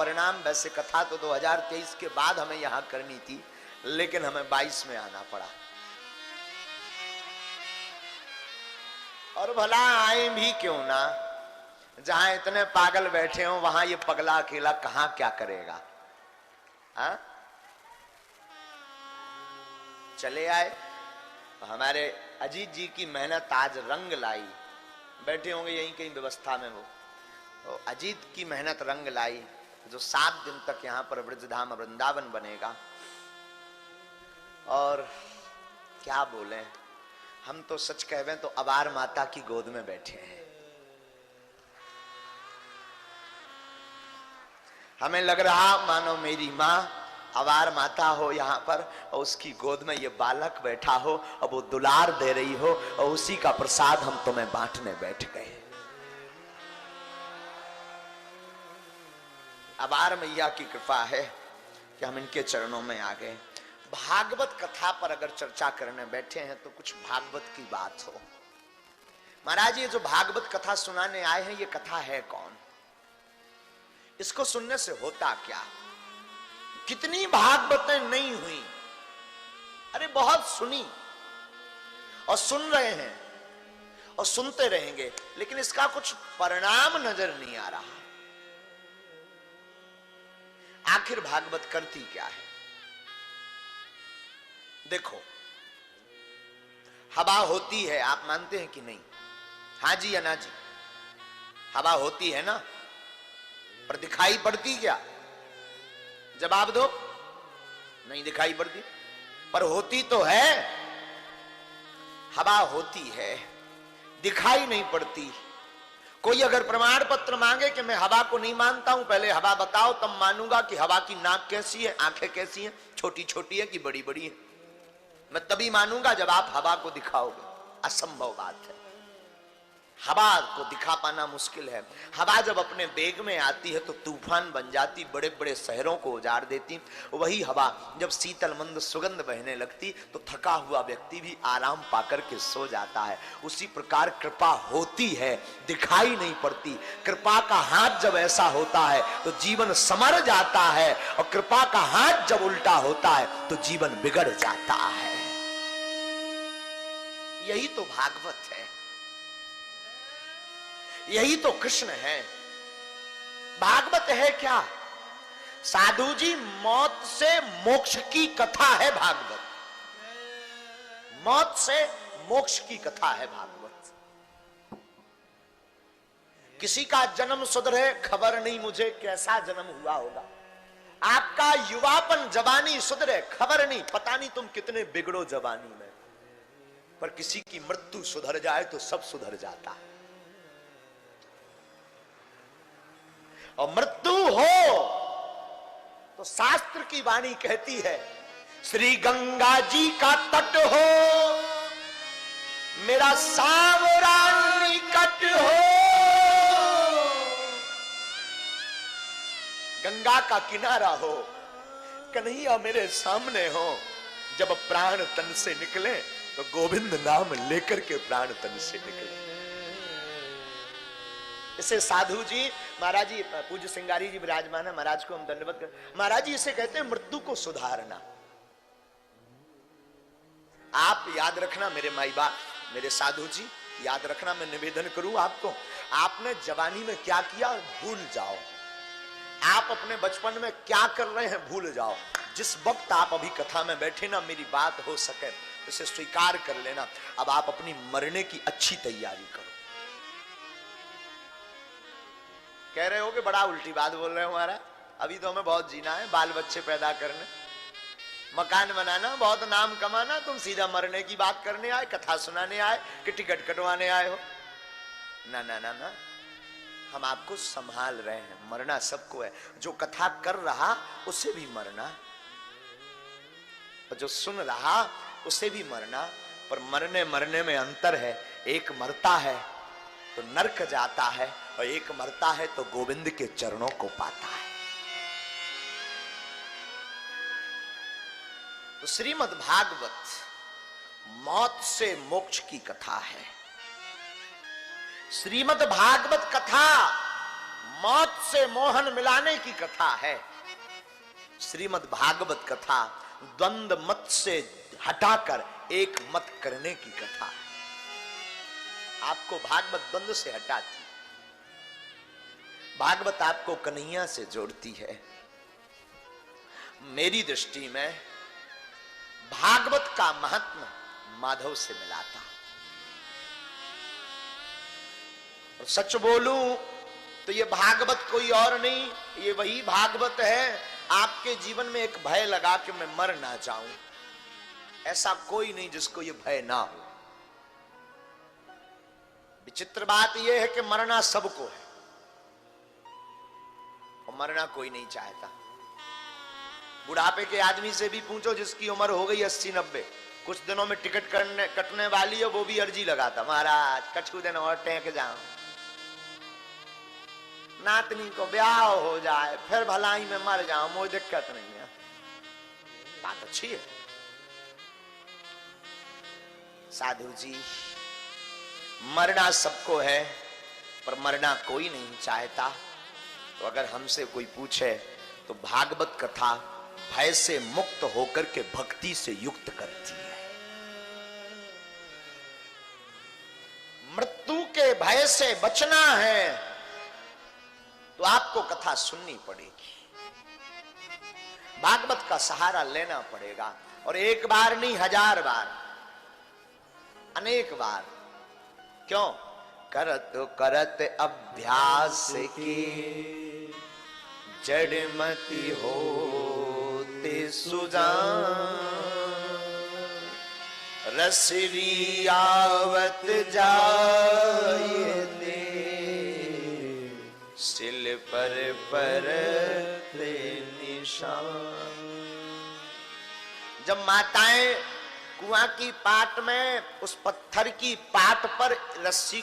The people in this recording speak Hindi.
परिणाम। वैसे कथा तो 2023 के बाद हमें यहां करनी थी, लेकिन हमें 22 में आना पड़ा। और भला आए भी क्यों ना, जहां इतने पागल बैठे हो वहां ये पगला अकेला कहां क्या करेगा। हा? चले आए। हमारे अजीत जी की मेहनत आज रंग लाई। बैठे होंगे यहीं कहीं व्यवस्था में वो, तो अजीत की मेहनत रंग लाई, जो 7 दिन तक यहां पर ब्रजधाम वृंदावन बनेगा। और क्या बोले, हम तो सच कहवे तो अबार माता की गोद में बैठे हैं। हमें लग रहा मानो मेरी माँ अवार माता हो यहाँ पर, और उसकी गोद में ये बालक बैठा हो और वो दुलार दे रही हो, और उसी का प्रसाद हम तुम्हें बांटने बैठ गए। अवार मैया की कृपा है कि हम इनके चरणों में आ गए। भागवत कथा पर अगर चर्चा करने बैठे हैं तो कुछ भागवत की बात हो। महाराज ये जो भागवत कथा सुनाने आए हैं, ये कथा है कौन, इसको सुनने से होता क्या। कितनी भागवतें नहीं हुई, अरे बहुत सुनी और सुन रहे हैं और सुनते रहेंगे, लेकिन इसका कुछ परिणाम नजर नहीं आ रहा। आखिर भागवत करती क्या है। देखो, हवा होती है, आप मानते हैं कि नहीं? हाँ जी या ना जी? हवा होती है ना, पर दिखाई पड़ती क्या? जवाब दो। नहीं दिखाई पड़ती, पर होती तो है। हवा होती है, दिखाई नहीं पड़ती। कोई अगर प्रमाण पत्र मांगे कि मैं हवा को नहीं मानता हूं, पहले हवा बताओ तब मानूंगा कि हवा की नाक कैसी है, आंखें कैसी हैं, छोटी छोटी है कि बड़ी बड़ी है, मैं तभी मानूंगा जब आप हवा को दिखाओगे। असंभव बात है, हवा को दिखा पाना मुश्किल है। हवा जब अपने वेग में आती है तो तूफान बन जाती, बड़े बड़े शहरों को उजाड़ देती। वही हवा जब शीतल मंद सुगंध बहने लगती तो थका हुआ व्यक्ति भी आराम पाकर के सो जाता है। उसी प्रकार कृपा होती है, दिखाई नहीं पड़ती। कृपा का हाथ जब ऐसा होता है तो जीवन संवर जाता है, और कृपा का हाथ जब उल्टा होता है तो जीवन बिगड़ जाता है। यही तो भागवत है, यही तो कृष्ण है। भागवत है क्या? साधु जी, मौत से मोक्ष की कथा है भागवत। मौत से मोक्ष की कथा है भागवत। किसी का जन्म सुधरे खबर नहीं मुझे कैसा जन्म हुआ होगा। आपका युवापन जवानी सुधरे खबर नहीं, पता नहीं तुम कितने बिगड़ो जवानी में। पर किसी की मृत्यु सुधर जाए तो सब सुधर जाता है। और मृत्यु हो तो शास्त्र की वाणी कहती है, श्री गंगा जी का तट हो, मेरा सांवरा निकट हो। गंगा का किनारा हो, कन्हैया मेरे सामने हो। जब प्राण तन से निकले तो गोविंद नाम लेकर के प्राण तन से निकले। इसे साधु जी, महाराज जी, पूज्य सिंगारी जी विराजमान है, महाराज को हम धन्यवाद कर। महाराज जी इसे कहते हैं मृत्यु को सुधारना। आप याद रखना मेरे माई बाप, मेरे साधु जी, याद रखना, मैं निवेदन करूं आपको, आपने जवानी में क्या किया भूल जाओ। आप अपने बचपन में क्या कर रहे हैं भूल जाओ। जिस वक्त आप अभी कथा में बैठे ना, मेरी बात हो सके इसे स्वीकार कर लेना। अब आप अपनी मरने की अच्छी तैयारी करो। कह रहे हो कि बड़ा उल्टी बात बोल रहे हो हमारा, अभी तो हमें बहुत जीना है, बाल बच्चे पैदा करने, मकान बनाना, बहुत नाम कमाना, तुम सीधा मरने की बात करने आए, कथा सुनाने आए कि टिकट कटवाने आए हो? ना ना ना ना, हम आपको संभाल रहे हैं। मरना सबको है, जो कथा कर रहा उसे भी मरना, और जो सुन रहा उसे भी मरना। पर मरने मरने में अंतर है, एक मरता है तो नरक जाता है, और एक मरता है तो गोविंद के चरणों को पाता है। तो श्रीमद् भागवत मौत से मोक्ष की कथा है। श्रीमद् भागवत कथा मौत से मोहन मिलाने की कथा है। श्रीमद् भागवत कथा द्वंद्व मत से हटाकर एक मत करने की कथा है। आपको भागवत द्वंद्व से हटाती, भागवत आपको कन्हैया से जोड़ती है। मेरी दृष्टि में भागवत का महात्मा माधव से मिलाता। और सच बोलूं तो ये भागवत कोई और नहीं, ये वही भागवत है। आपके जीवन में एक भय लगा कि मैं मर ना जाऊं, ऐसा कोई नहीं जिसको ये भय ना हो। विचित्र बात यह है कि मरना सबको है और मरना कोई नहीं चाहता। बुढ़ापे के आदमी से भी पूछो जिसकी उम्र हो गई 80-90, कुछ दिनों में टिकट कटने वाली है, वो भी अर्जी लगाता, महाराज कछु दिन और टेक जाऊं, नातनी को ब्याह हो जाए, फिर भलाई में मर जाऊं, मुझे दिक्कत नहीं है। बात अच्छी है साधु जी, मरना सबको है पर मरना कोई नहीं चाहता। तो अगर हमसे कोई पूछे तो भागवत कथा भय से मुक्त होकर के भक्ति से युक्त करती है। मृत्यु के भय से बचना है तो आपको कथा सुननी पड़ेगी, भागवत का सहारा लेना पड़ेगा। और एक बार नहीं, 1000 बार, अनेक बार। क्यों? करत करत अभ्यास की जड़मति होते सुजान, रसरी आवत जाए दे, सिल पर निशान। जब माताएं कुआं की पाट में उस पत्थर की पाट पर रस्सी